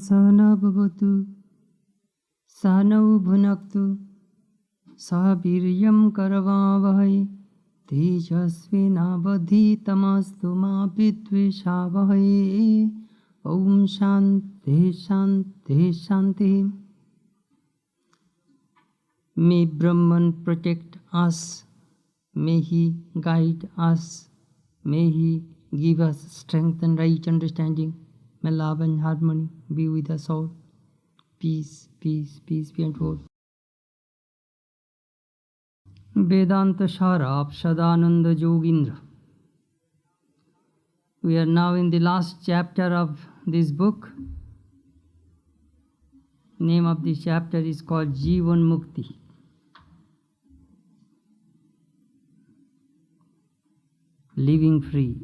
Sahana bhavatu sahanau bhunaktu sahaviryam karavavahai tejasvinavadhitamastu ma vidvishavahai. Om Shanti Shanti Shanti. May Brahman protect us. May he guide us. May he give us strength and right understanding. May love and harmony be with us all. Peace, peace, peace be untold. Vedantasara Sadananda Yogendra. We are now in the last chapter of this book. Name of this chapter is called Jivan Mukti. Living free,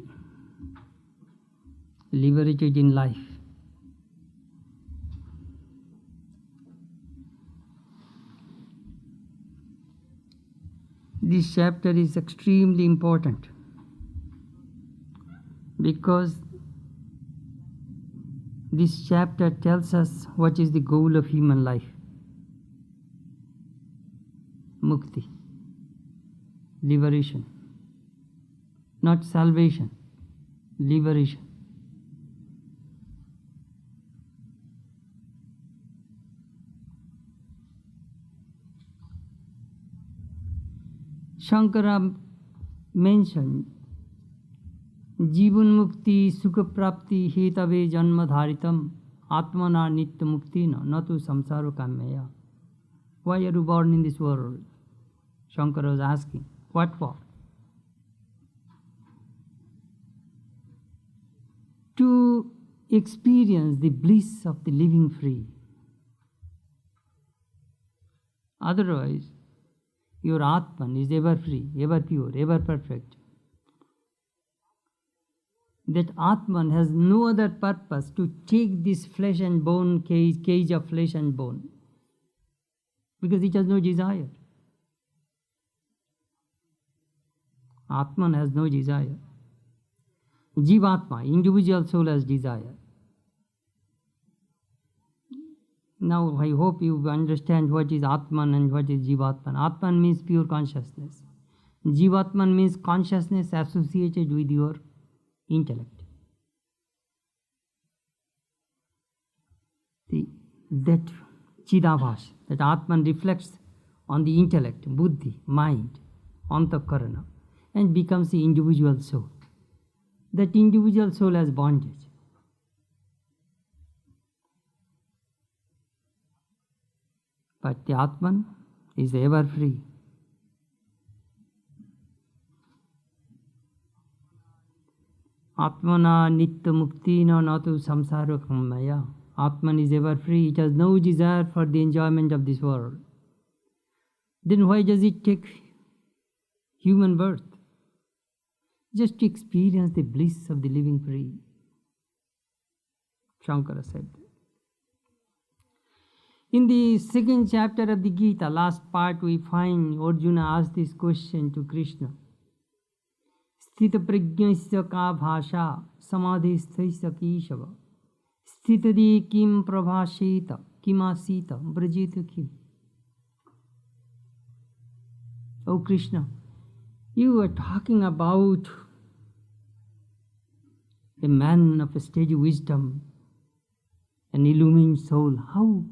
liberated in life. This chapter is extremely important because this chapter tells us what is the goal of human life. Mukti, liberation. Not salvation, liberation. Shankara mentioned Jivan Mukti Sukha Prapti Hetave Janma Dharitam Atmana Nitya Muktina Natu Samsaro Kamya. Why are you born in this world? Shankara was asking. What for? To experience the bliss of the living free. Otherwise, your Atman is ever free, ever pure, ever perfect. That Atman has no other purpose to take this flesh and bone cage of flesh and bone, because it has no desire. Atman has no desire. Jivatma, individual soul, has desire. Now I hope you understand what is Atman and what is Jivatman. Atman means pure consciousness. Jivatman means consciousness associated with your intellect. That Chidabhas, that Atman reflects on the intellect, buddhi, mind, antakarana, and becomes the individual soul. That individual soul has bondage. But the Atman is ever free. Atmana Nitya Muktina Natu Samsara Kamaya. Atman is ever free. It has no desire for the enjoyment of this world. Then why does it take human birth? Just to experience the bliss of the living free. Shankara said. In the second chapter of the Gita, last part, we find Arjuna asked this question to Krishna. Sthita pragyasya ka bhasha samadhisthasya kishava sthitadi kim prabhasheta kimasita brajeta kim. Oh Krishna, you are talking about a man of a steady wisdom, an illumined soul. How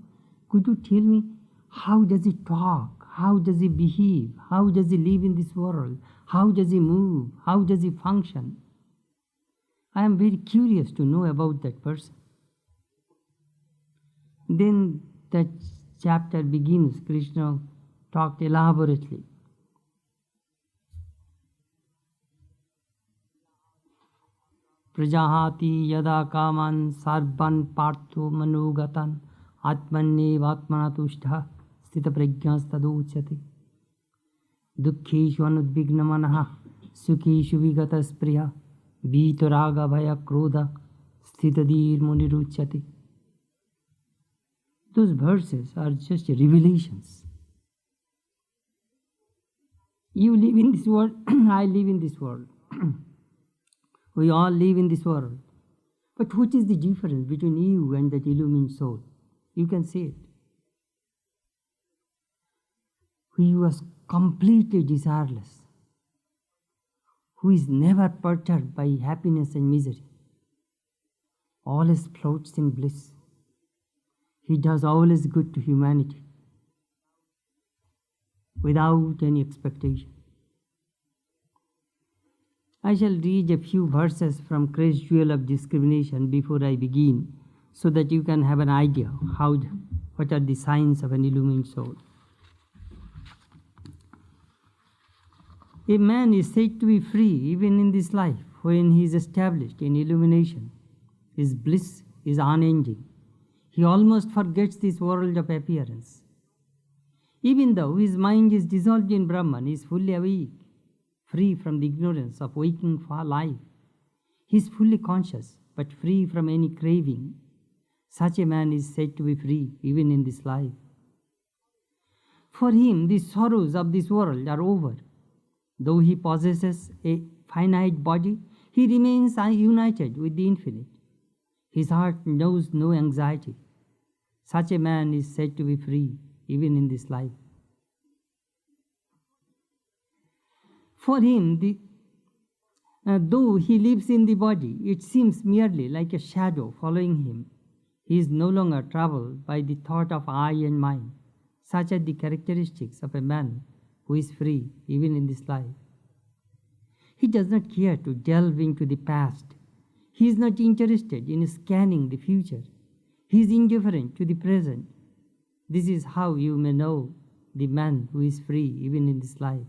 could you tell me, how does he talk? How does he behave? How does he live in this world? How does he move? How does he function? I am very curious to know about that person. Then that chapter begins. Krishna talked elaborately. Prajahati yada kaman sarvan partho manogatan atmanne vatmanatushta sthita pragyas taduchyate dukkheshu anudvignamanaha sukheshu vigatas priya vitaraga bhaya krodha sthitadir muniruchyate. Those verses are just revelations. You live in this world, I live in this world. We all live in this world. But what is the difference between you and that illumined soul? You can say it. He was completely desireless, who is never perturbed by happiness and misery, always floats in bliss. He does always good to humanity without any expectation. I shall read a few verses from Christ's Jewel of Discrimination before I begin, so that you can have an idea what are the signs of an illumined soul. A man is said to be free even in this life when he is established in illumination. His bliss is unending. He almost forgets this world of appearance. Even though his mind is dissolved in Brahman, he is fully awake, free from the ignorance of waking life. He is fully conscious, but free from any craving. Such a man is said to be free even in this life. For him, the sorrows of this world are over. Though he possesses a finite body, he remains united with the infinite. His heart knows no anxiety. Such a man is said to be free even in this life. For him, though he lives in the body, it seems merely like a shadow following him. He is no longer troubled by the thought of I and mine. Such are the characteristics of a man who is free even in this life. He does not care to delve into the past. He is not interested in scanning the future. He is indifferent to the present. This is how you may know the man who is free even in this life.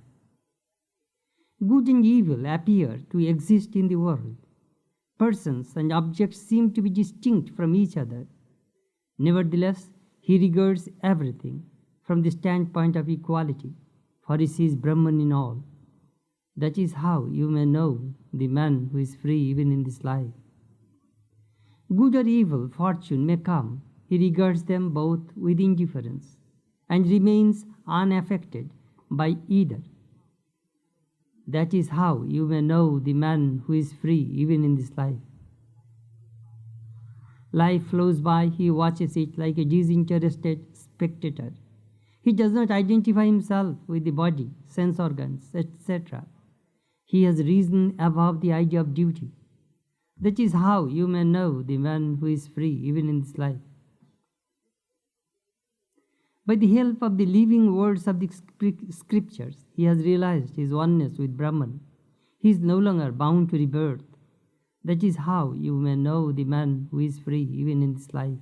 Good and evil appear to exist in the world. Persons and objects seem to be distinct from each other. Nevertheless, he regards everything from the standpoint of equality, for he sees Brahman in all. That is how you may know the man who is free even in this life. Good or evil fortune may come, he regards them both with indifference and remains unaffected by either. That is how you may know the man who is free even in this life. Life flows by, he watches it like a disinterested spectator. He does not identify himself with the body, sense organs, etc. He has risen above the idea of duty. That is how you may know the man who is free even in this life. By the help of the living words of the scriptures, he has realized his oneness with Brahman. He is no longer bound to rebirth. That is how you may know the man who is free even in this life.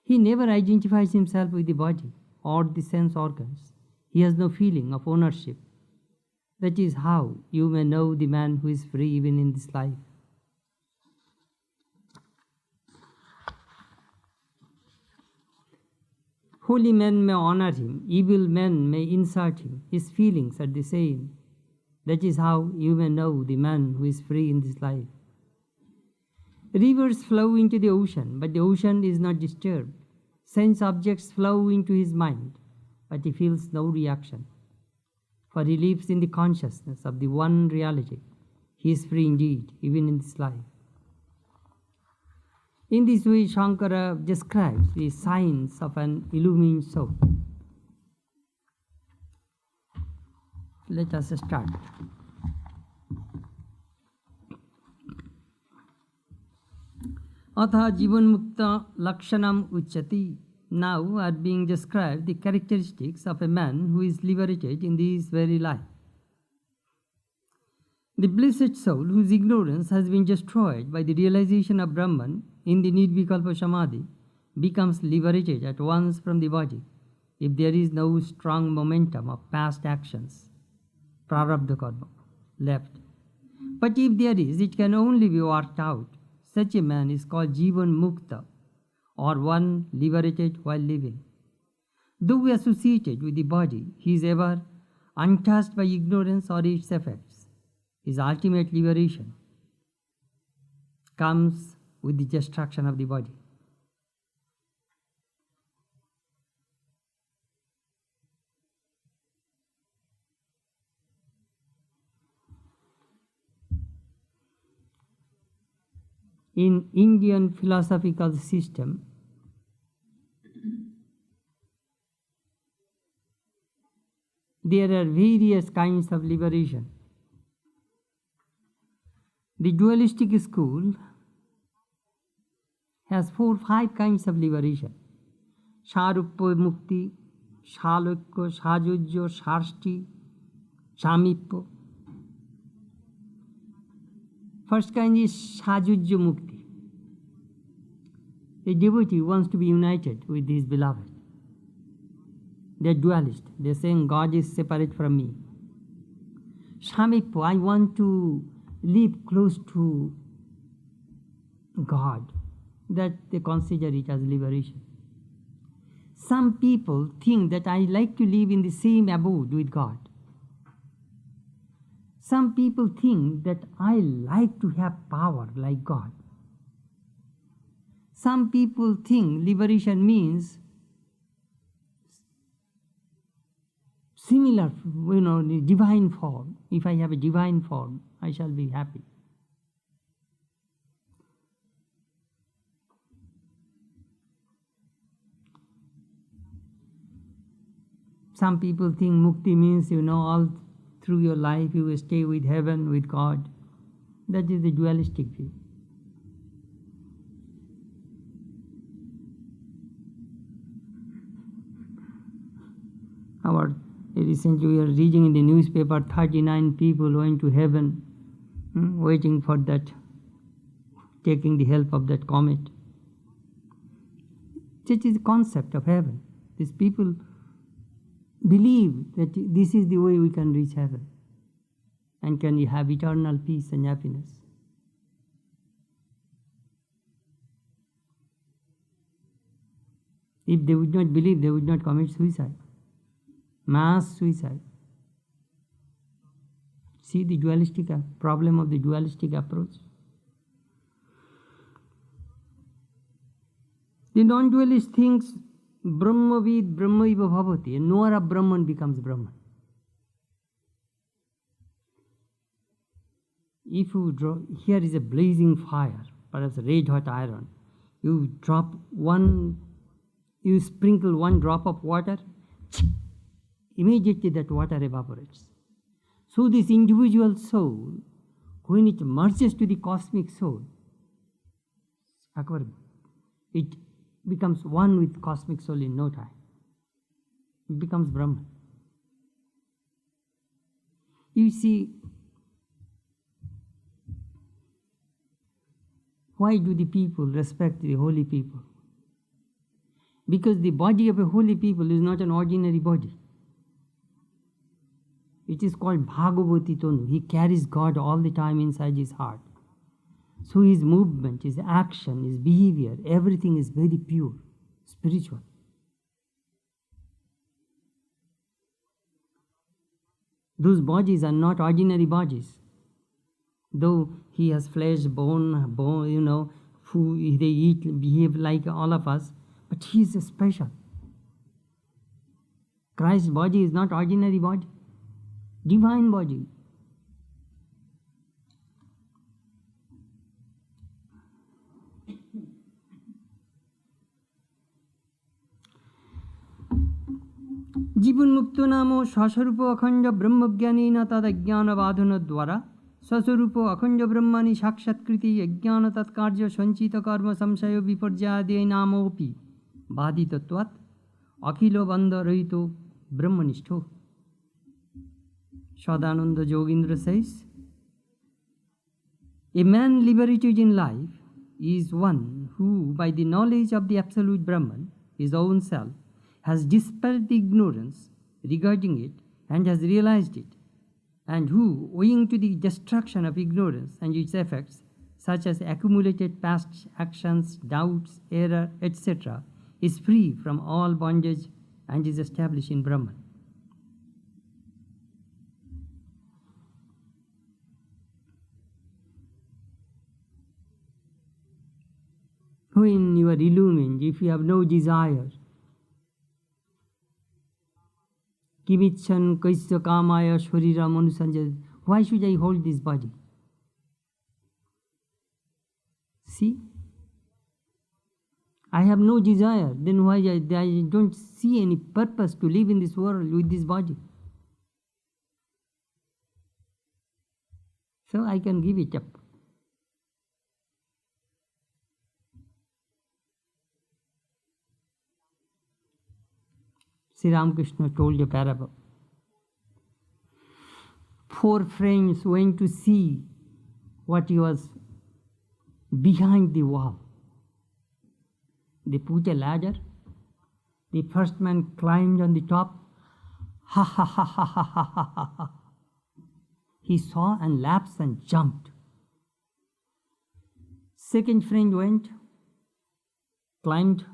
He never identifies himself with the body or the sense organs. He has no feeling of ownership. That is how you may know the man who is free even in this life. Holy men may honor him, evil men may insult him. His feelings are the same. That is how you may know the man who is free in this life. Rivers flow into the ocean, but the ocean is not disturbed. Sense objects flow into his mind, but he feels no reaction. For he lives in the consciousness of the one reality. He is free indeed, even in this life. In this way, Shankara describes the signs of an illumined soul. Let us start. Atha jivan mukta lakshanam uchati. Now are being described the characteristics of a man who is liberated in this very life. The blessed soul whose ignorance has been destroyed by the realization of Brahman in the Nirvikalpa Samadhi becomes liberated at once from the body if there is no strong momentum of past actions, prarabdha karma, left. But if there is, it can only be worked out. Such a man is called jivan mukta, or one liberated while living. Though associated with the body, he is ever untouched by ignorance or its effects. His ultimate liberation comes with the destruction of the body. In Indian philosophical system, there are various kinds of liberation. The dualistic school has 4-5 kinds of liberation. Sarupya Mukti, Shalokya, Sajujya, Sarshti, Samipya. First kind is Sajujya Mukti. A devotee wants to be united with his beloved. They are dualist. They are saying God is separate from me. Samipya, I want to live close to God. That they consider it as liberation. Some people think that I like to live in the same abode with God. Some people think that I like to have power like God. Some people think liberation means similar, the divine form. If I have a divine form, I shall be happy. Some people think mukti means, all through your life you will stay with heaven, with God. That is the dualistic view. Recently we are reading in the newspaper 39 people went to heaven, waiting for that, taking the help of that comet. That is the concept of heaven. These people believe that this is the way we can reach heaven and can have eternal peace and happiness. If they would not believe, they would not commit suicide. Mass suicide. See the dualistic problem of the dualistic approach. The non-dualist thinks Brahmavid Brahmaiva Bhavati, a knower of Brahman becomes Brahman. If you draw, here is a blazing fire, perhaps red hot iron. You sprinkle one drop of water, immediately that water evaporates. So this individual soul, when it merges to the cosmic soul, it becomes one with cosmic soul in no time. It becomes Brahman. You see, why do the people respect the holy people? Because the body of a holy people is not an ordinary body. It is called Bhagavati Tonu. He carries God all the time inside his heart. So his movement, his action, his behavior, everything is very pure, spiritual. Those bodies are not ordinary bodies. Though he has flesh, bone, food, they eat, behave like all of us, but he is special. Christ's body is not ordinary body, divine body. জীবন মুক্ত নাম স্বস্বরূপ অখণ্ড ব্রহ্মজ্ঞানীন তদজ্ঞান বাধন দ্বারা স্বস্বরূপ অখণ্ড ব্রহ্মাণি সাক্ষাৎকৃতি অজ্ঞান তৎকার্য সঞ্চিত কর্ম সংশয় বিপর্যয়াদে নামোপি বাধিতত্বাৎ অখিল বন্ধ রহিত ব্রহ্মনিষ্ঠ. Sadananda Yogendra says, a man liberated in life is one who, by the knowledge of the absolute Brahman, his own self, has dispelled the ignorance regarding it and has realized it, and who, owing to the destruction of ignorance and its effects, such as accumulated past actions, doubts, error, etc., is free from all bondage and is established in Brahman. When you are illumined, if you have no desire, Kimichan kaisya kamaya sharira manusanjaya, why should I hold this body? See? I have no desire, then why I don't see any purpose to live in this world with this body. So I can give it up. Sri Ramakrishna told a parable. 4 friends went to see what was behind the wall. They put a ladder. The first man climbed on the top. Ha ha ha ha ha ha ha ha ha. He saw and laughed and jumped. Second friend went, climbed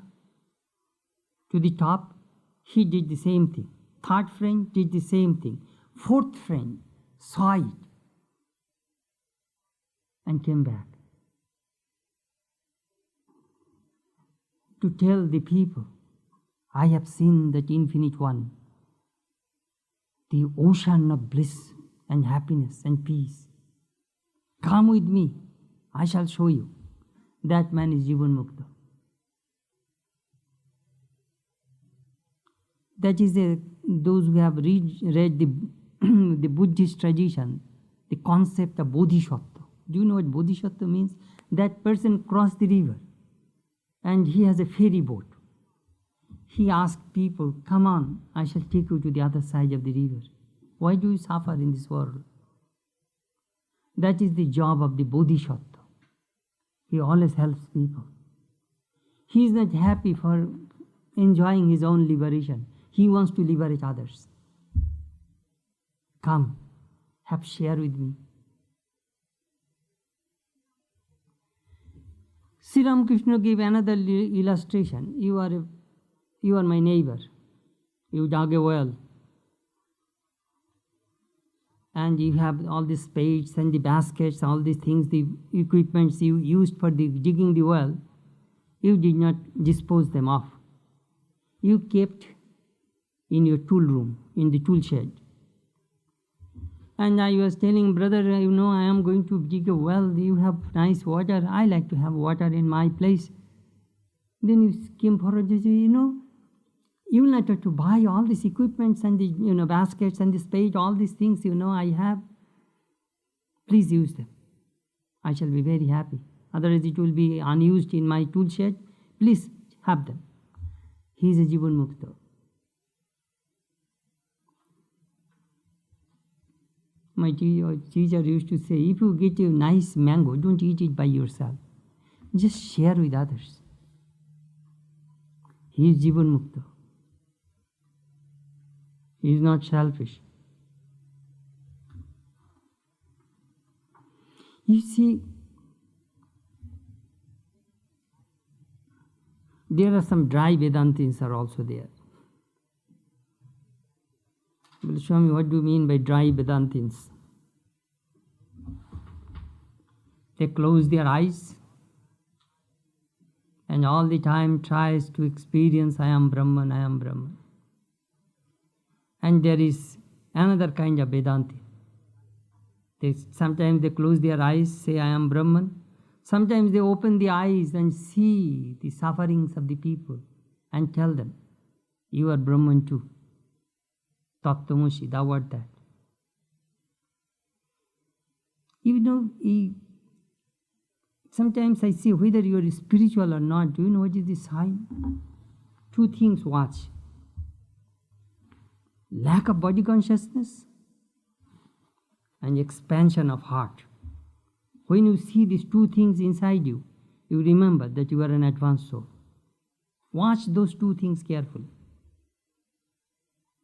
to the top. He did the same thing. Third friend did the same thing. Fourth friend saw it and came back to tell the people, I have seen that infinite one, the ocean of bliss and happiness and peace. Come with me, I shall show you. That man is Jivan Mukta. That is those who have read the, the Buddhist tradition, the concept of Bodhisattva. Do you know what Bodhisattva means? That person crossed the river and he has a ferry boat. He asked people, come on, I shall take you to the other side of the river. Why do you suffer in this world? That is the job of the Bodhisattva. He always helps people. He is not happy for enjoying his own liberation. He wants to liberate others. Come, have share with me. Sri Ramakrishna gave another illustration. You are my neighbor. You dug a well. And you have all the spades and the baskets, all these things, the equipments you used for digging the well. You did not dispose them off. You kept in your tool room, in the tool shed. And I was telling brother, I am going to dig a well. You have nice water. I like to have water in my place. Then you came forward and said, you will not have to buy all these equipments and the baskets and the spade, all these things I have. Please use them. I shall be very happy. Otherwise it will be unused in my tool shed. Please have them. He is a Jivan Mukta. My teacher used to say, if you get a nice mango, don't eat it by yourself. Just share with others. He is Jivan Mukta. He is not selfish. You see, there are some dry Vedantins are also there. Well, Swami, what do you mean by dry Vedantins? They close their eyes and all the time tries to experience I am Brahman, I am Brahman. And there is another kind of Vedanti. Sometimes they close their eyes, say I am Brahman. Sometimes they open the eyes and see the sufferings of the people and tell them, you are Brahman too. Tattvamushi, thou art that. Sometimes I see whether you are spiritual or not. Do you know what is the sign? 2 things watch. Lack of body consciousness and expansion of heart. When you see these 2 things inside you, you remember that you are an advanced soul. Watch those 2 things carefully.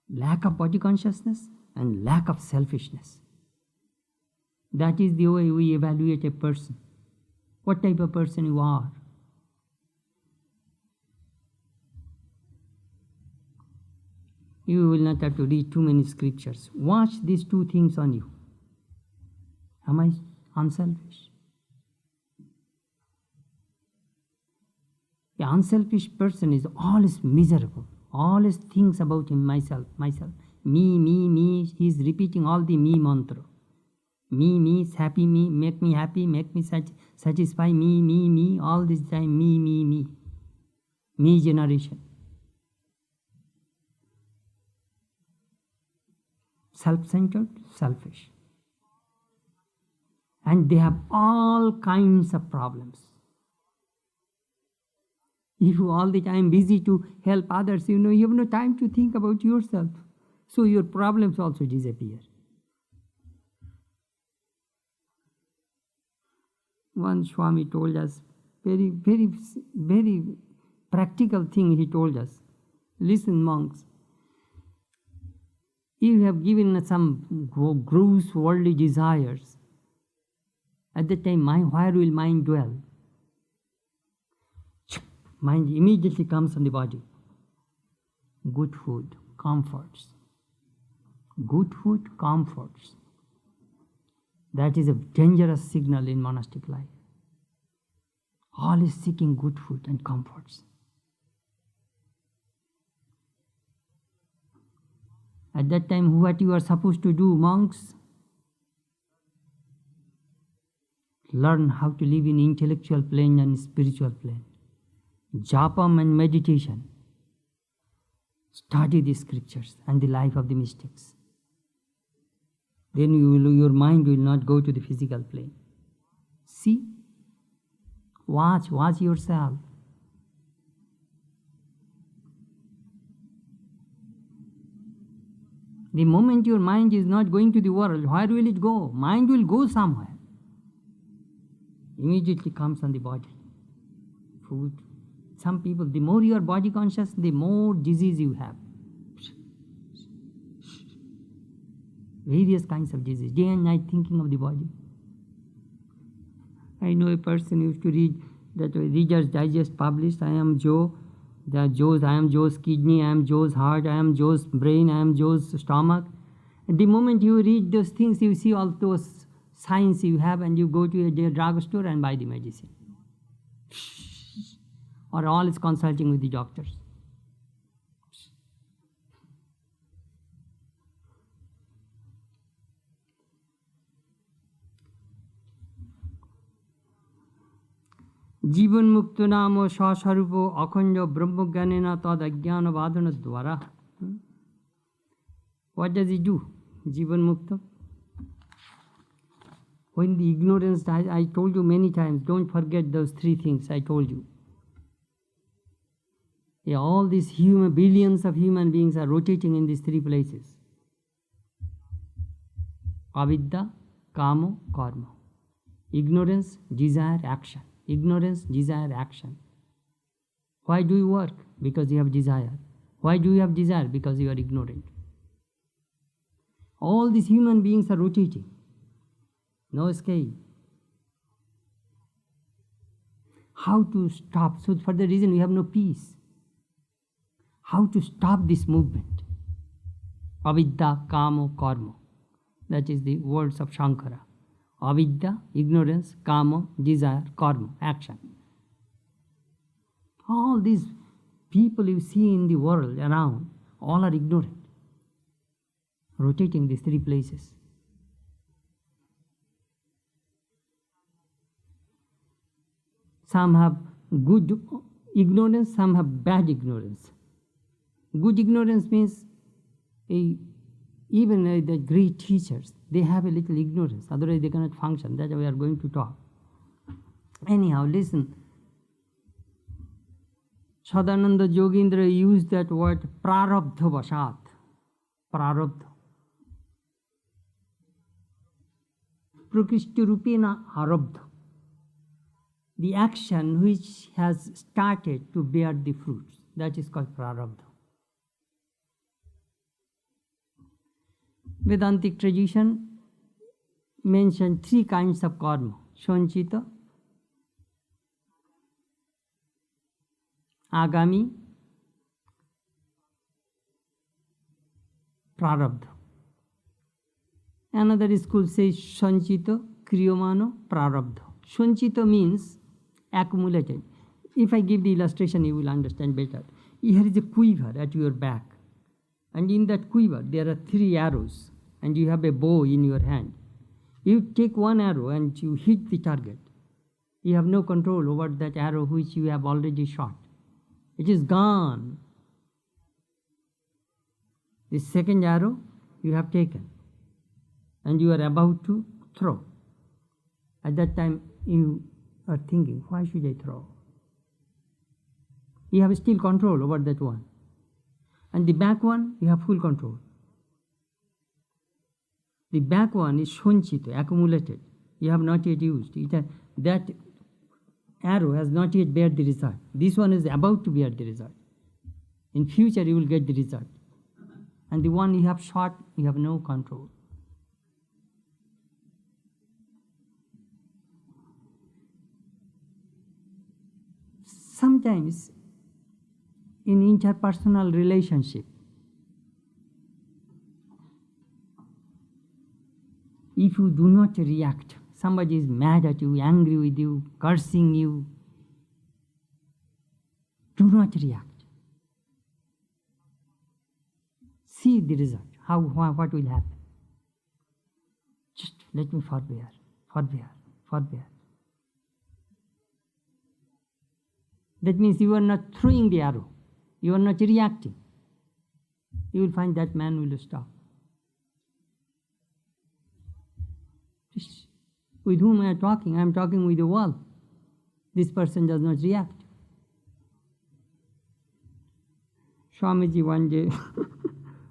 Lack of body consciousness and lack of selfishness. That is the way we evaluate a person. What type of person you are. You will not have to read too many scriptures. Watch these 2 things on you. Am I unselfish? The unselfish person is always miserable. Always thinks about him, myself. Me. He is repeating all the me mantra. Me, happy me, make me happy, make me satisfy me, all this time me generation. Self-centered, selfish. And they have all kinds of problems. If you all the time busy to help others, you have no time to think about yourself. So your problems also disappear. One Swami told us, very, very, very practical thing he told us. Listen, monks, you have given some gross worldly desires. At that time, where will mind dwell? Mind immediately comes on the body. Good food, comforts. Good food, comforts. That is a dangerous signal in monastic life. Always seeking good food and comforts. At that time, what you are supposed to do, monks? Learn how to live in intellectual plane and spiritual plane. Japam and meditation. Study the scriptures and the life of the mystics. Then your mind will not go to the physical plane. See? Watch yourself. The moment your mind is not going to the world, where will it go? Mind will go somewhere. Immediately comes on the body. Food. Some people, the more you are body conscious, the more disease you have. Various kinds of disease. Day and night thinking of the body. I know a person used to read that Reader's Digest published, I am Joe, I am Joe's kidney, I am Joe's heart, I am Joe's brain, I am Joe's stomach. At the moment you read those things, you see all those signs you have, and you go to a drugstore and buy the medicine. Or all is consulting with the doctors. जीवन मुक्त नाम स्वस्वरूप अखंड ब्रह्मज्ञानेन तद अज्ञान बाधन द्वारा. What does he do? Jivan Mukta. When the ignorance, I told you many times, don't forget those three things I told you. Yeah, all these billions of human beings are rotating in these three places. Avidya, kamo, karma. Ignorance, desire, action. Ignorance, desire, action. Why do you work? Because you have desire. Why do you have desire? Because you are ignorant. All these human beings are rotating. No escape. How to stop? So for the reason we have no peace. How to stop this movement? Avidya, kamo, karma. That is the words of Shankara. Avidya, ignorance, kama, desire, karma, action. All these people you see in the world around, all are ignorant. Rotating these three places. Some have good ignorance, some have bad ignorance. Good ignorance means even the great teachers, they have a little ignorance, otherwise they cannot function. That's why we are going to talk. Anyhow, listen. Sadananda Yogendra used that word prarabdha vashat. Prarabdha. Prakrishti rupena arabdha. The action which has started to bear the fruits. That is called prarabdha. Vedantic tradition mentioned three kinds of karma. Sanchita, Agami, Prarabdha. Another school says Sanchita, Kriyamano, Prarabdha. Sanchita means accumulated. If I give the illustration, you will understand better. Here is a quiver at your back. And in that quiver, there are three arrows. And you have a bow in your hand. You take one arrow and you hit the target. You have no control over that arrow which you have already shot. It is gone. The second arrow you have taken and you are about to throw. At that time you are thinking, why should I throw? You have still control over that one. And the back one, you have full control. The back one is shunchito, accumulated. You have not yet used. That arrow has not yet bear the result. This one is about to bear the result. In future you will get the result. And the one you have shot, you have no control. Sometimes in interpersonal relationship, if you do not react, somebody is mad at you, angry with you, cursing you, do not react. See the result, what will happen. Just let me forbear. That means you are not throwing the arrow, you are not reacting. You will find that man will stop. With whom I am talking? I am talking with the wall. This person does not react. Swamiji one day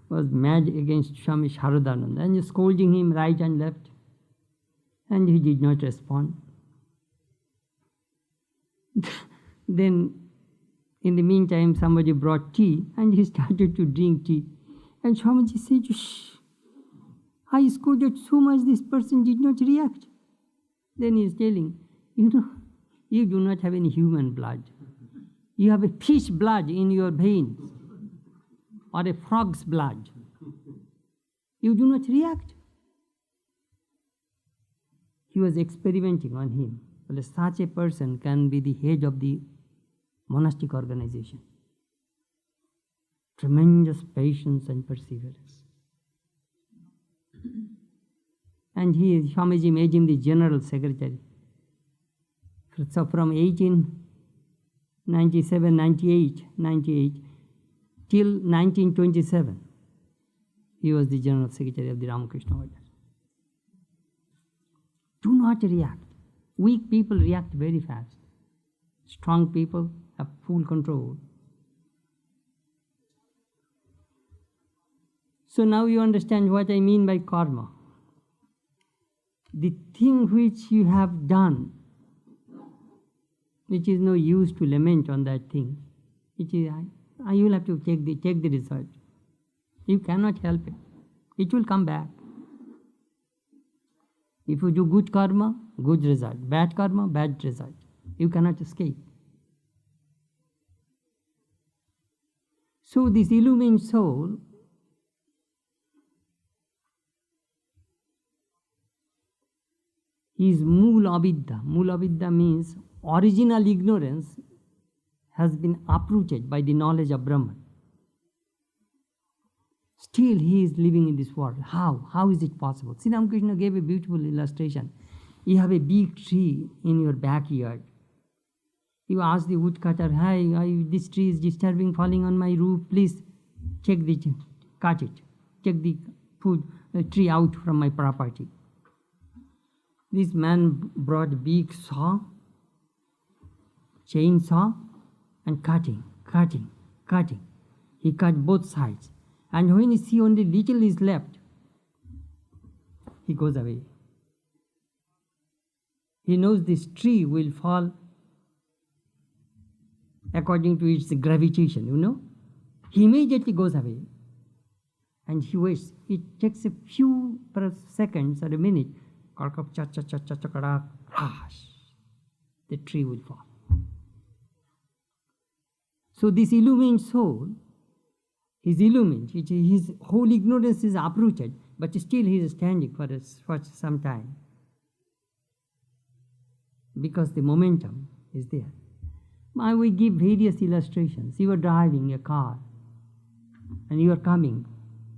was mad against Swami Sadananda and scolding him right and left, and he did not respond. Then in the meantime somebody brought tea and he started to drink tea, and Swamiji said, shh, I scolded so much this person did not react. Then he is telling, you do not have any human blood. You have a fish blood in your veins or a frog's blood. You do not react. He was experimenting on him. Well, such a person can be the head of the monastic organization. Tremendous patience and perseverance. And Swamiji made him the general secretary. So from 1898 till 1927, he was the general secretary of the Ramakrishna Order. Do not react. Weak people react very fast. Strong people have full control. So now you understand what I mean by karma. The thing which you have done, which is no use to lament on that thing, you will have to take the result. You cannot help it. It will come back. If you do good karma, good result. Bad karma, bad result. You cannot escape. So this illumined soul is Mool Avidya. Mool Avidya means original ignorance has been uprooted by the knowledge of Brahman. Still he is living in this world. How? How is it possible? Sri Ramakrishna gave a beautiful illustration. You have a big tree in your backyard. You ask the woodcutter, hi, this tree is disturbing, falling on my roof, please cut it. Take the tree out from my property. This man brought a big saw, chainsaw, and cutting. He cut both sides. And when he sees only little is left, he goes away. He knows this tree will fall according to its gravitation, He immediately goes away. And he waits. It takes a few seconds or a minute. The tree will fall. So this illumined soul is illumined. His whole ignorance is uprooted, but still he is standing for some time. Because the momentum is there. Now we give various illustrations. You are driving a car and you are coming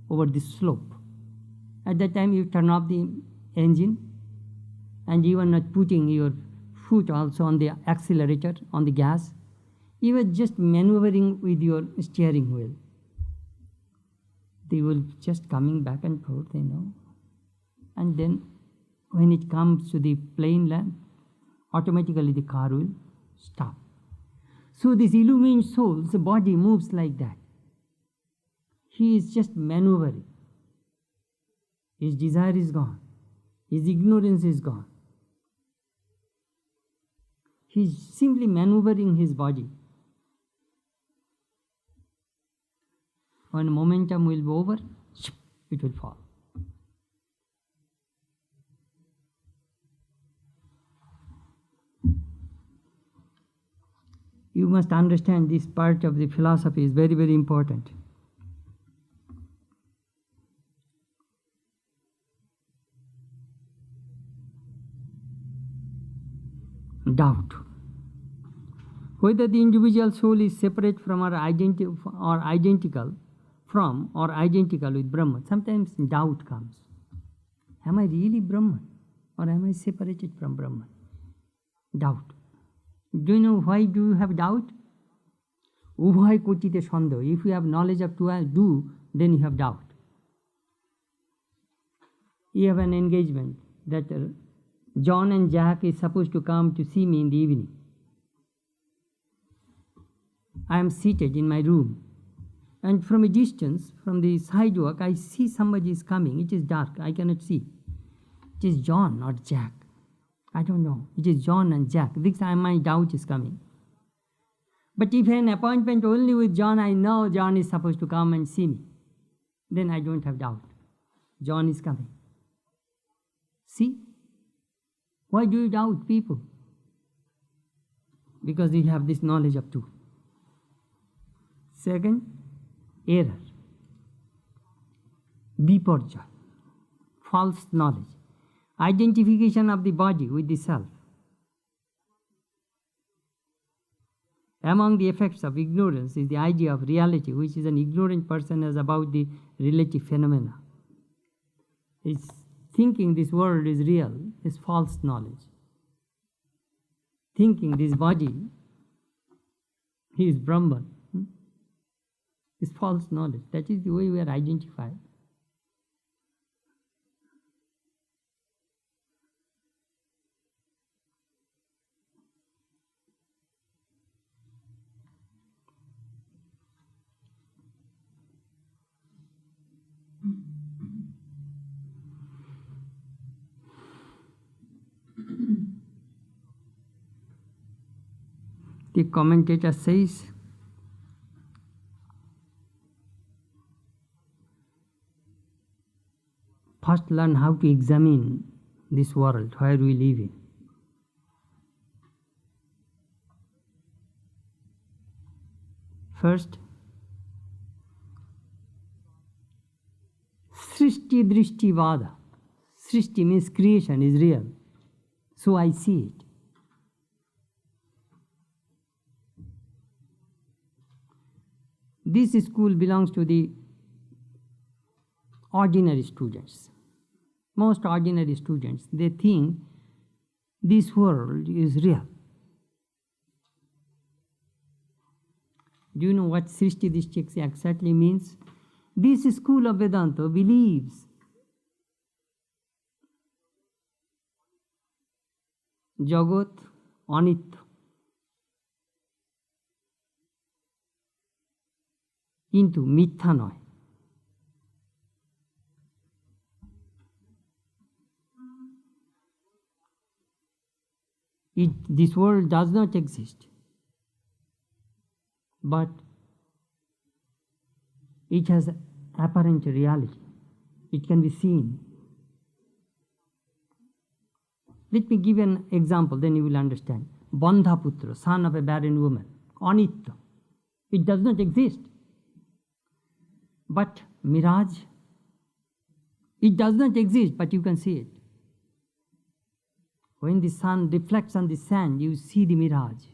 over this slope. At that time you turn off the engine and you are not putting your foot also on the accelerator, on the gas. You are just maneuvering with your steering wheel. They will just coming back and forth, And then when it comes to the plain land, automatically the car will stop. So this illumined soul's body moves like that. He is just maneuvering. His desire is gone. His ignorance is gone. He is simply maneuvering his body. When momentum will be over, it will fall. You must understand this part of the philosophy is very, very important. Doubt. Whether the individual soul is separate from or identical from or identical with Brahman. Sometimes doubt comes. Am I really Brahman or am I separated from Brahman? Doubt. Do you know why do you have doubt? Ubhay kotite shandeha. If you have knowledge of do, then you have doubt. You have an engagement that John and Jack is supposed to come to see me in the evening. I am seated in my room. And from a distance, from the sidewalk, I see somebody is coming. It is dark. I cannot see. It is John or Jack. I don't know. It is John and Jack. This time my doubt is coming. But if I have an appointment only with John, I know John is supposed to come and see me. Then I don't have doubt. John is coming. See? Why do you doubt people? Because you have this knowledge of two. Second, error. Biparja. False knowledge. Identification of the body with the self. Among the effects of ignorance is the idea of reality, which is an ignorant person has about the relative phenomena. It's thinking this world is real is false knowledge. Thinking this body is Brahman is false knowledge. That is the way we are identified. The commentator says, first learn how to examine this world where we live in. First, Srishti Drishti Vada. Srishti means creation is real. So I see it. This school belongs to the ordinary students. Most ordinary students, they think this world is real. Do you know what Srishti Drishti exactly means? This school of Vedanta believes Jagat Anitya. কিন্তু মিথ্যা নয়। This world does not exist, but it has apparent reality. It can be seen. Let me give an example, then you will understand. Bandhaputra, son of a barren woman, Anitya. It does not exist. But mirage, it does not exist, but you can see it. When the sun reflects on the sand, you see the mirage.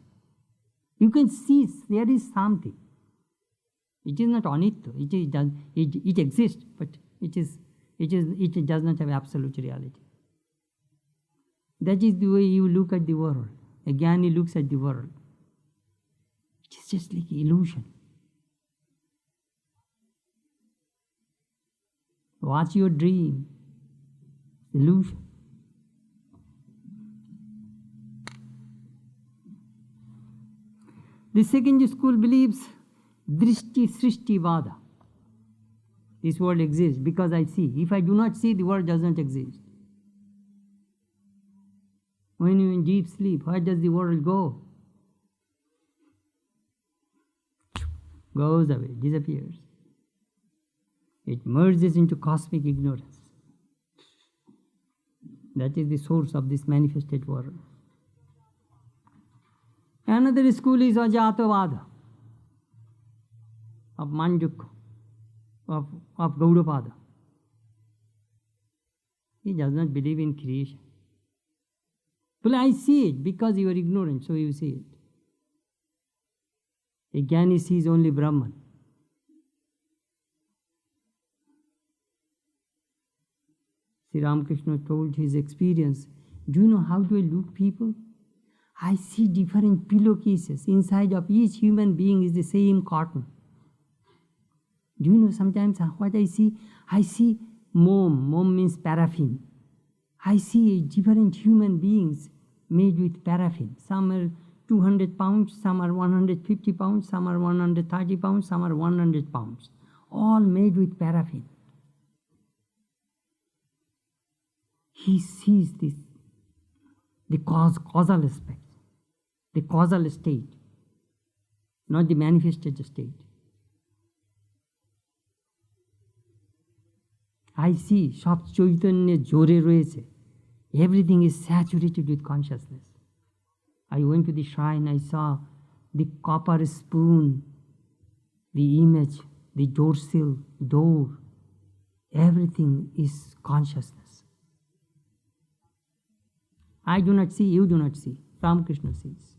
You can see there is something. It is not anitya. It exists, but it does not have absolute reality. That is the way you look at the world. A Jnani looks at the world. It is just like illusion. What's your dream? Illusion. The second school believes Drishti Srishti Vada. This world exists because I see. If I do not see, the world does not exist. When you're in deep sleep, where does the world go? Goes away, disappears. It merges into cosmic ignorance. That is the source of this manifested world. Another school is Ajatavada of Manjuk, of Gaudapada. He does not believe in creation. But I see it because you are ignorant, so you see it. A Jnani sees only Brahman. Sri Ramakrishna told his experience. Do you know how do I look people? I see different pillowcases. Inside of each human being is the same cotton. Do you know sometimes what I see? I see mom. Mom means paraffin. I see different human beings made with paraffin. Some are 200 pounds, some are 150 pounds, some are 130 pounds, some are 100 pounds. All made with paraffin. He sees this, the causal aspect, the causal state, not the manifested state. I see Shab Chaitanya Jore Royeche. Everything is saturated with consciousness. I went to the shrine, I saw the copper spoon, the image, the door sill, door. Everything is consciousness. I do not see, you do not see. Ramakrishna sees.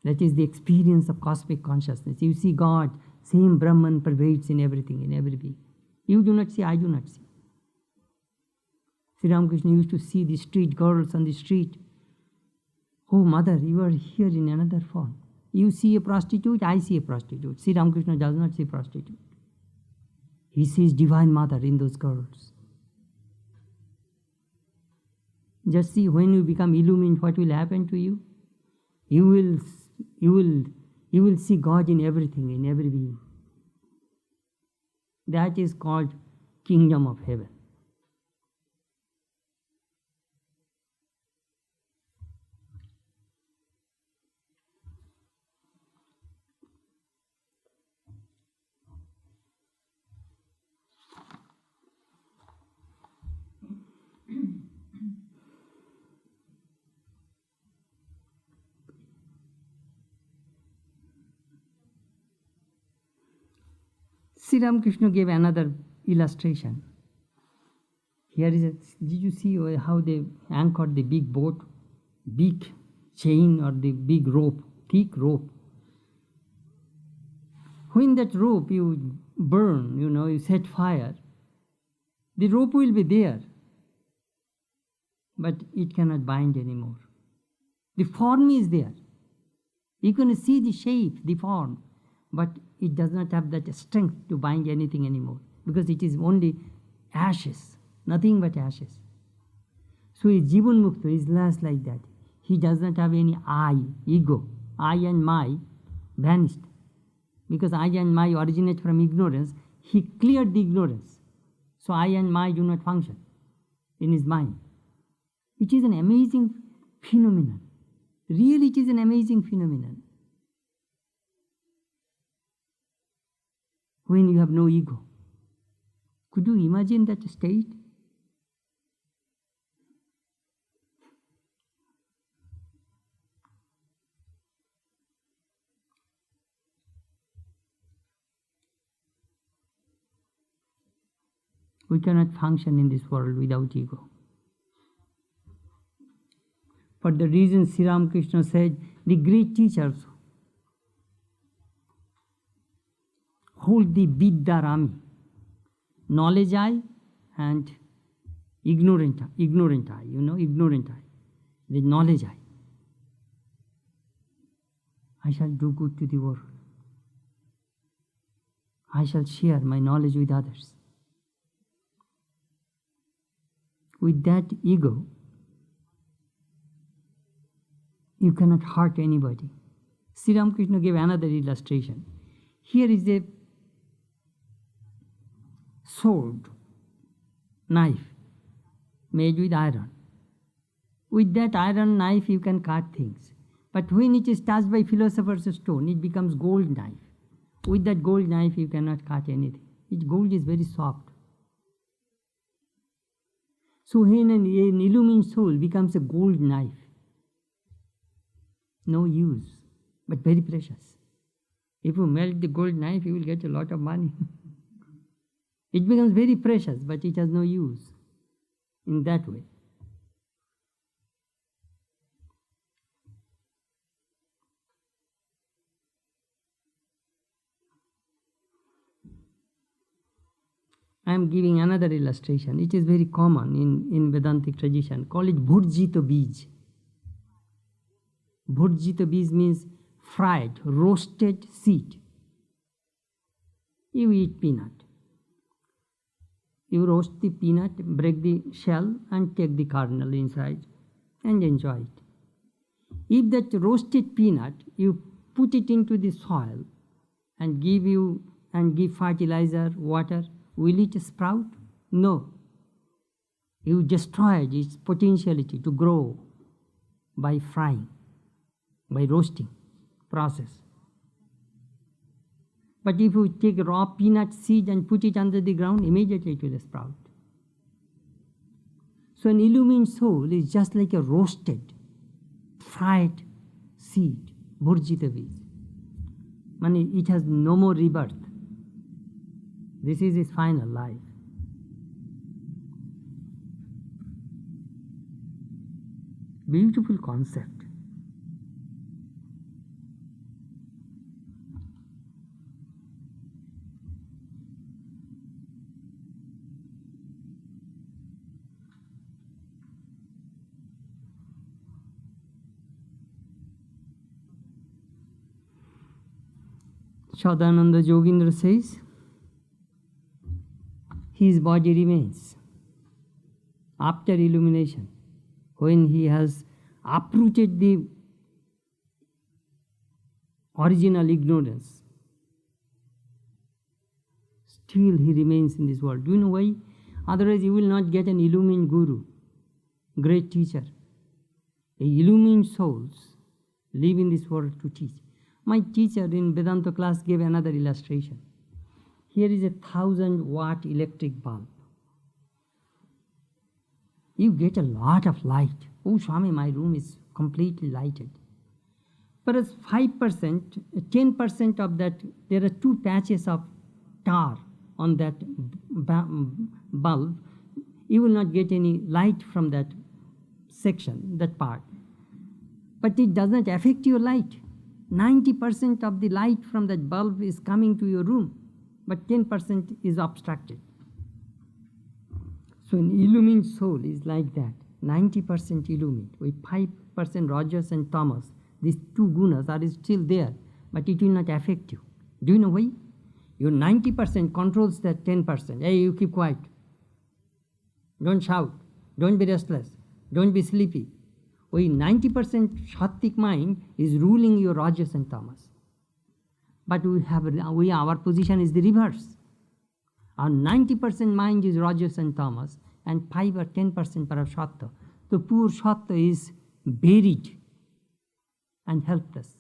That is the experience of cosmic consciousness. You see God, same Brahman pervades in everything, in every being. You do not see, I do not see. Sri Ramakrishna used to see the street girls on the street. Oh mother, you are here in another form. You see a prostitute, I see a prostitute. Sri Ramakrishna does not see prostitute. He sees Divine Mother in those girls. Just see, when you become illumined, what will happen to you? You will see God in everything, in every being. That is called Kingdom of Heaven. Sri Ramakrishna gave another illustration. Here is did you see how they anchored the big boat, big chain or the big rope, thick rope? When that rope you burn, you set fire, the rope will be there, but it cannot bind anymore. The form is there. You can see the shape, the form, but it does not have that strength to bind anything anymore because it is only ashes, nothing but ashes. So a Jivan Mukta is less like that. He does not have any I, ego. I and my vanished. Because I and my originate from ignorance, he cleared the ignorance. So I and my do not function in his mind. It is an amazing phenomenon. Really, it is an amazing phenomenon. When you have no ego. Could you imagine that state? We cannot function in this world without ego. For the reason Sri Ramakrishna said, the great teachers hold the Vidya Rami, knowledge I and ignorant eye, ignorant eye, the knowledge eye. I shall do good to the world. I shall share my knowledge with others. With that ego, you cannot hurt anybody. Sri Ramakrishna gave another illustration. Here is a sword, knife, made with iron. With that iron knife you can cut things. But when it is touched by philosopher's stone, it becomes gold knife. With that gold knife you cannot cut anything. Gold is very soft. So when an illumined soul becomes a gold knife, no use, but very precious. If you melt the gold knife, you will get a lot of money. It becomes very precious, but it has no use in that way. I am giving another illustration. It is very common in Vedantic tradition. Call it bhurjito bij. Bhurjito bij means fried, roasted seed. You eat peanut. You roast the peanut, break the shell and take the kernel inside and enjoy it. If that roasted peanut, you put it into the soil and give fertilizer, water, will it sprout? No. You destroyed its potentiality to grow by frying, by roasting process. But if you take raw peanut seed and put it under the ground, immediately it will sprout. So an illumined soul is just like a roasted, fried seed, bhurjita bij. It has no more rebirth. This is his final life. Beautiful concept. Sadananda Yogendra says, his body remains after illumination, when he has uprooted the original ignorance. Still he remains in this world. Do you know why? Otherwise you will not get an illumined guru, great teacher. Illumined souls live in this world to teach. My teacher in Vedanta class gave another illustration. Here is a 1,000-watt electric bulb. You get a lot of light. Oh, Swami, my room is completely lighted. Whereas 5%, 10% of that, there are 2 patches of tar on that bulb. You will not get any light from that section, that part. But it does not affect your light. 90% of the light from that bulb is coming to your room, but 10% is obstructed. So an illumined soul is like that, 90% illumined, with 5% rajas and tamas. These 2 gunas are still there, but it will not affect you. Do you know why? Your 90% controls that 10%. Hey, you keep quiet. Don't shout. Don't be restless. Don't be sleepy. 90% Sattvic mind is ruling your rajas and tamas. But our position is the reverse. Our 90% mind is rajas and tamas, and 5 or 10% perhaps sattva. The poor sattva is buried and helpless.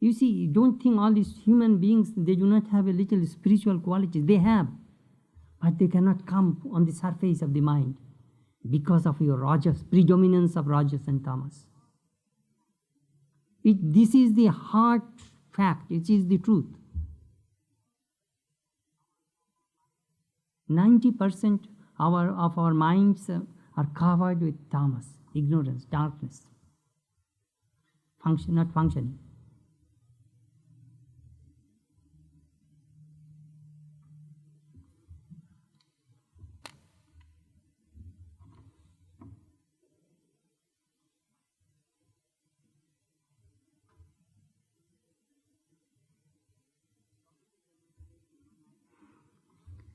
You see, don't think all these human beings, they do not have a little spiritual quality. They have, but they cannot come on the surface of the mind because of your rajas, predominance of rajas and tamas. This is the hard fact, it is the truth. 90% of our minds are covered with tamas, ignorance, darkness, not functioning.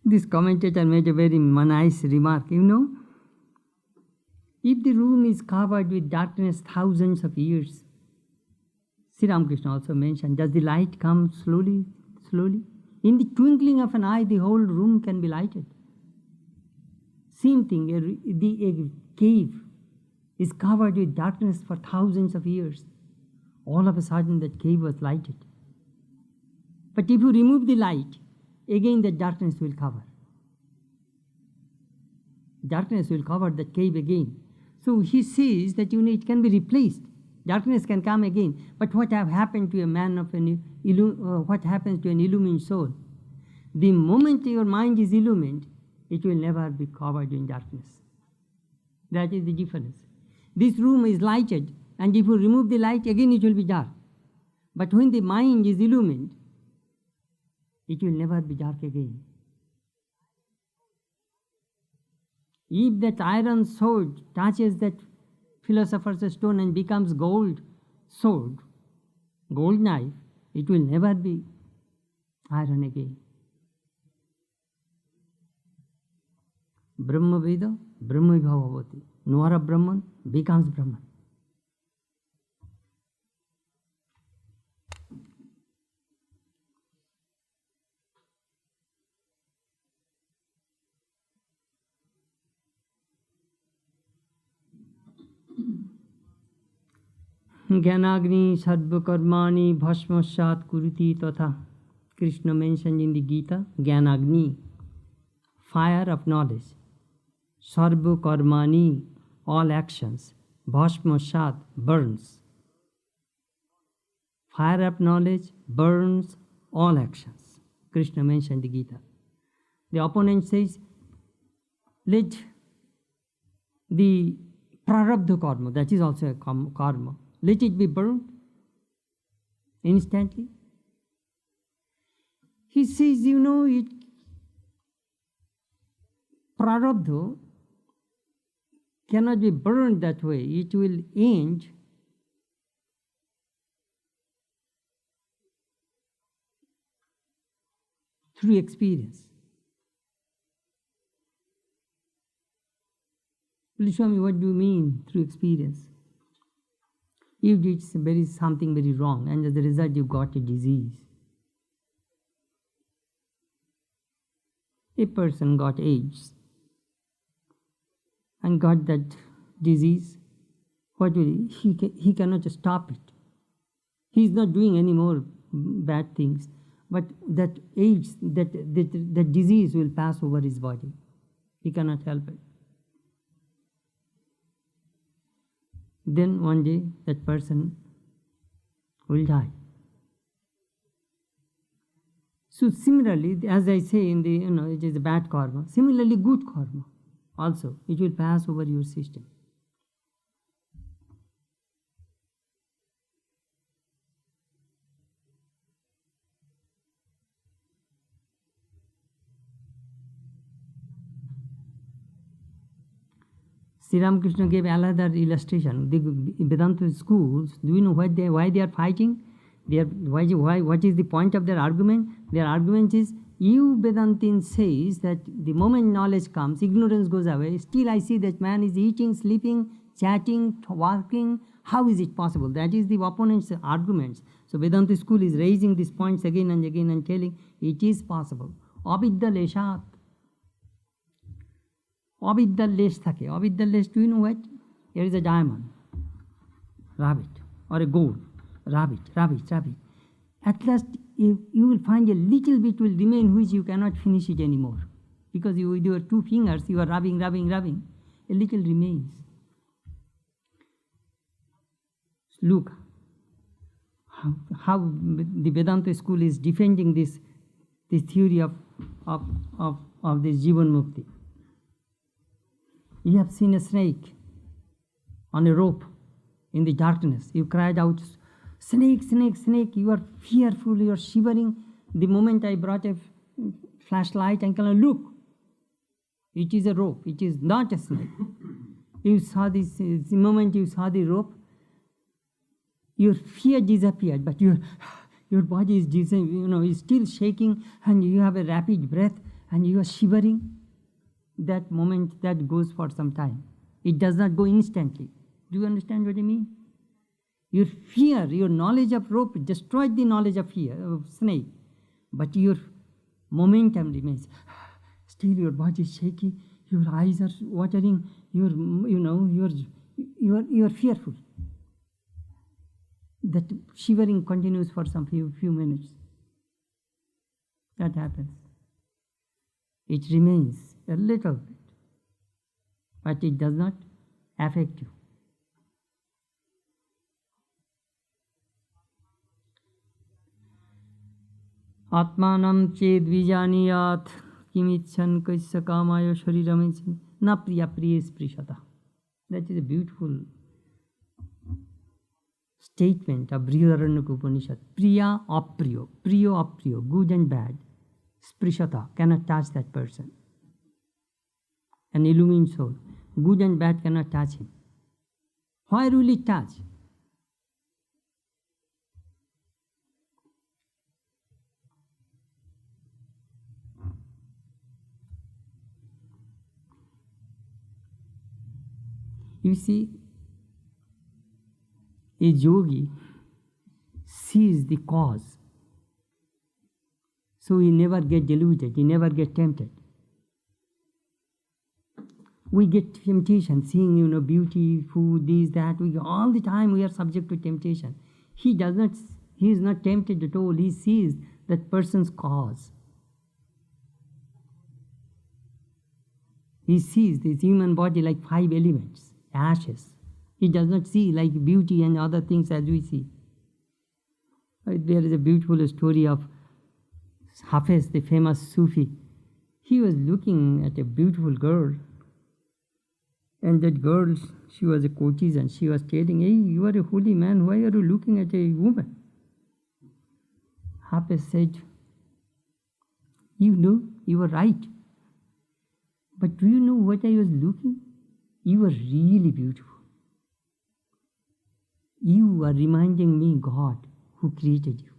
This commentator made a very nice remark. If the room is covered with darkness thousands of years, Sri Ramakrishna also mentioned, does the light come slowly, slowly? In the twinkling of an eye, the whole room can be lighted. Same thing, a cave is covered with darkness for thousands of years. All of a sudden, that cave was lighted. But if you remove the light, again the darkness will cover. Darkness will cover the cave again. So he says that it can be replaced. Darkness can come again. But what have happened to a man of what happens to an illumined soul? The moment your mind is illumined, it will never be covered in darkness. That is the difference. This room is lighted, and if you remove the light, again it will be dark. But when the mind is illumined, it will never be dark again. If that iron sword touches that philosopher's stone and becomes gold sword, gold knife, it will never be iron again. Brahma Veda, Brahma Bhavavati. Knower of Brahman becomes Brahman. Jnanagni sarvakarmani bhasmasat kuriti tatha. Krishna mentioned in the Gita, Jnanagni, fire of knowledge. Sarvakarmani, all actions. Bhasmasat, burns. Fire of knowledge burns all actions. Krishna mentioned the Gita. The opponent says, let the prarabdha karma, that is also a karma, let it be burned instantly. He says, prarabdha cannot be burned that way. It will end through experience. Please show me, what do you mean through experience? You did something very wrong, and as a result you got a disease. A person got AIDS and got that disease. What will he cannot stop it. He is not doing any more bad things, but that AIDS, that disease will pass over his body. He cannot help it. Then one day that person will die. So similarly, as I say in the, it is a bad karma. Similarly, good karma also, it will pass over your system. Sri Ramakrishna gave another illustration. The Vedanta schools, do you know why they are fighting? What is the point of their argument? Their argument is, you Vedantins says that the moment knowledge comes, ignorance goes away. Still I see that man is eating, sleeping, chatting, walking. How is it possible? That is the opponent's arguments. So Vedanta school is raising these points again and again and telling it is possible. Avidya leshat. Avidya lesh thake. Avidya lesh, do you know what? Here is a diamond, rabbit, or a gold, rabbit. At last, you will find a little bit will remain which you cannot finish it anymore. Because you, with your two fingers, you are rubbing. A little remains. Look how the Vedanta school is defending this theory of this Jivan Mukti. You have seen a snake on a rope in the darkness. You cried out, snake, snake, snake. You are fearful, you are shivering. The moment I brought a flashlight and can look, it is a rope, it is not a snake. You saw this, the moment you saw the rope, your fear disappeared, but your body is is still shaking, and you have a rapid breath, and you are shivering, that moment, that goes for some time. It does not go instantly. Do you understand what I mean? Your fear, your knowledge of rope destroyed the knowledge of fear of snake, but your momentum remains. Still, your body is shaky, your eyes are watering, you are fearful. That shivering continues for some few minutes. That happens. It remains a little bit, but it does not affect you. Atmanam ched vijaniyat kimichan kaisya kamaya shariramichan na priya priya sprishata. That is a beautiful statement of Brihadaranyaka Upanishad. Priya apriyo, priyo apriyo, good and bad, sprishata, cannot touch that person. An illumined soul, good and bad cannot touch him. Where will it touch? You see, a yogi sees the cause, so he never gets deluded, he never gets tempted. We get temptation, seeing beauty, food, this, that. All the time we are subject to temptation. He is not tempted at all. He sees that person's cause. He sees this human body like 5 elements, ashes. He does not see like beauty and other things as we see. There is a beautiful story of Hafiz, the famous Sufi. He was looking at a beautiful girl, and that girl, she was a courtesan. She was telling, "Hey, you are a holy man, why are you looking at a woman?" Hafiz said, "You know, you were right. But do you know what I was looking? You were really beautiful. You are reminding me God who created you.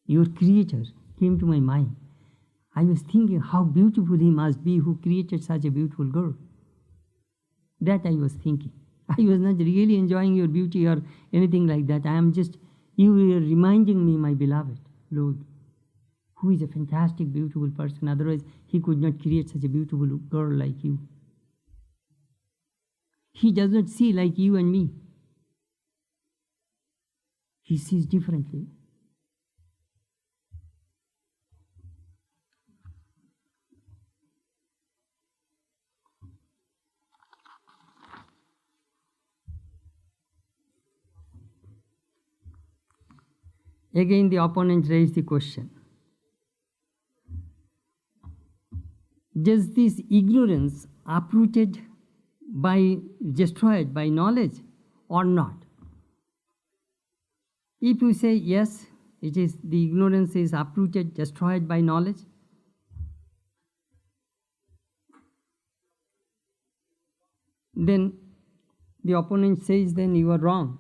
Your creator came to my mind. I was thinking how beautiful he must be who created such a beautiful girl. That I was thinking. I was not really enjoying your beauty or anything like that. You were reminding me, my beloved Lord, who is a fantastic, beautiful person. Otherwise, he could not create such a beautiful girl like you. He does not see like you and me. He sees differently." Again, the opponent raised the question, does this ignorance destroyed by knowledge or not? If you say yes, the ignorance is uprooted, destroyed by knowledge, then the opponent says, then you are wrong.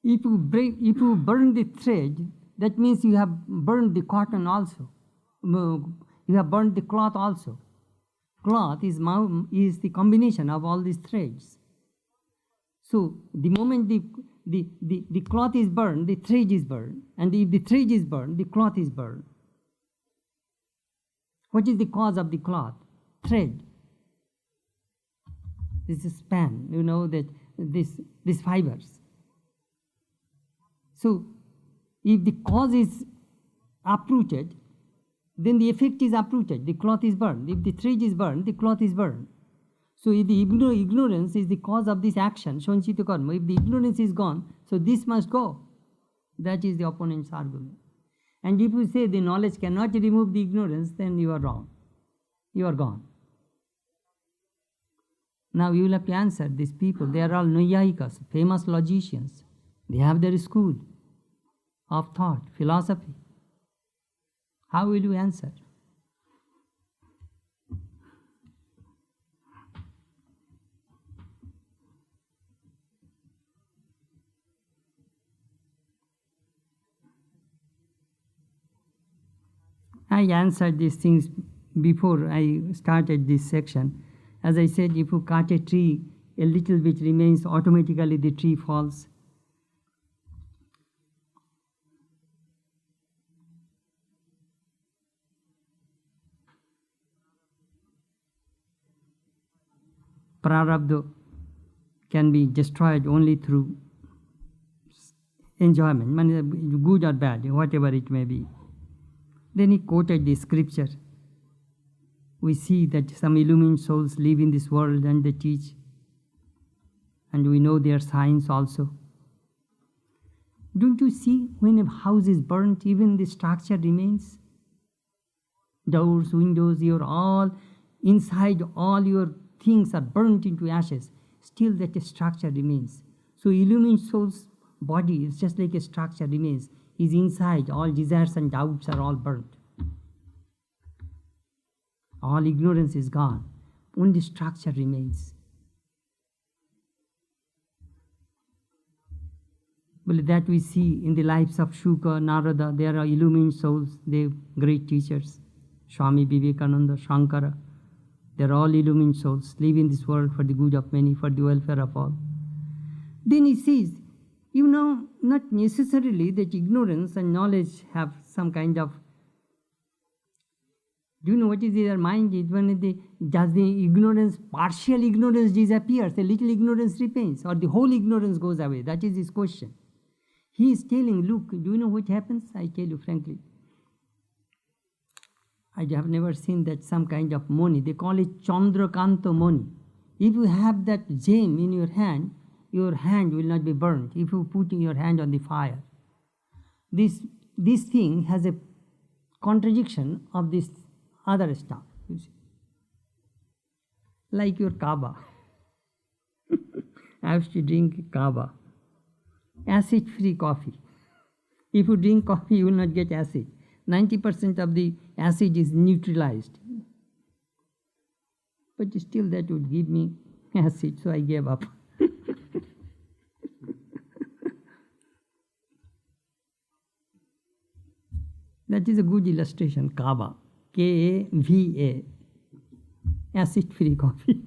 If you burn the thread, that means you have burned the cotton also. You have burned the cloth also. Cloth is the combination of all these threads. So the moment the cloth is burned, the thread is burned. And if the thread is burned, the cloth is burned. What is the cause of the cloth? Thread. This is span, that these fibers. So if the cause is uprooted, then the effect is uprooted. The cloth is burned. If the thread is burned, the cloth is burned. So if the ignorance is the cause of this action, sanchita karma, if the ignorance is gone, so this must go. That is the opponent's argument. And if you say the knowledge cannot remove the ignorance, then you are wrong. You are gone. Now you will have to answer these people. They are all Naiyayikas, famous logicians. They have their school of thought, philosophy. How will you answer? I answered these things before I started this section. As I said, if you cut a tree, a little bit remains, automatically the tree falls. Prarabdha can be destroyed only through enjoyment, good or bad, whatever it may be. Then he quoted the scripture. We see that some illumined souls live in this world and they teach. And we know their signs also. Don't you see, when a house is burnt, even the structure remains? Doors, windows, inside all your things are burnt into ashes. Still that structure remains. So illumined soul's body is just like a structure remains. Is inside, all desires and doubts are all burnt. All ignorance is gone. Only structure remains. Well, that we see in the lives of Shuka, Narada. There are illumined souls, they great teachers. Swami Vivekananda, Shankara. They are all illumined souls, live in this world for the good of many, for the welfare of all. Then he says, not necessarily that ignorance and knowledge have some kind of, do you know what is in their mind? Does the ignorance, partial ignorance disappears, a little ignorance remains, or the whole ignorance goes away? That is his question. He is telling, look, do you know what happens? I tell you frankly. I have never seen that some kind of moni. They call it Chandrakanta moni. If you have that gem in your hand will not be burnt. If you put your hand on the fire. This thing has a contradiction of this other stuff. You see. Like your kava. I have to drink kava. Acid-free coffee. If you drink coffee, you will not get acid. 90% of the acid is neutralized. But still that would give me acid, so I gave up. That is a good illustration, kava. K-A-V-A. Acid-free coffee.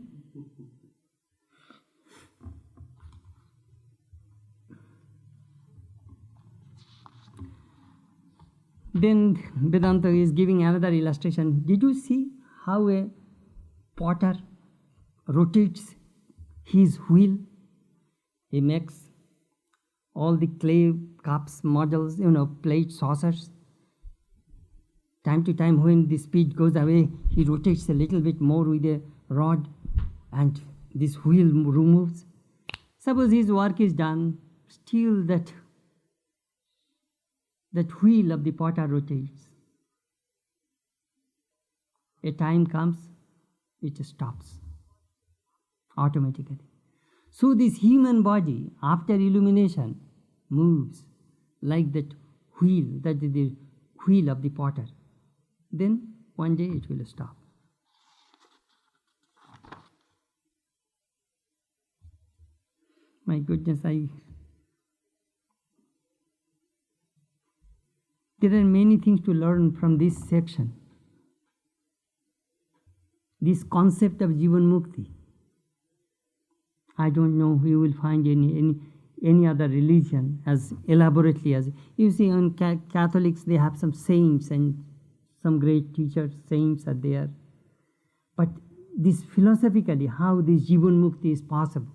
Then Vedanta is giving another illustration. Did you see how a potter rotates his wheel? He makes all the clay cups, models, plates, saucers. Time to time when the speed goes away, he rotates a little bit more with a rod and this wheel removes. Suppose his work is done, still that wheel of the potter rotates. A time comes, it stops automatically. So this human body, after illumination, moves like that wheel, that is the wheel of the potter. Then one day it will stop. My goodness, there are many things to learn from this section. This concept of Jivan Mukti. I don't know if you will find any other religion as elaborately as, you see, on Catholics they have some saints and some great teachers, saints are there. But this philosophically, how this Jivan Mukti is possible,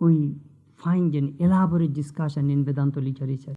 we find an elaborate discussion in Vedanta literature.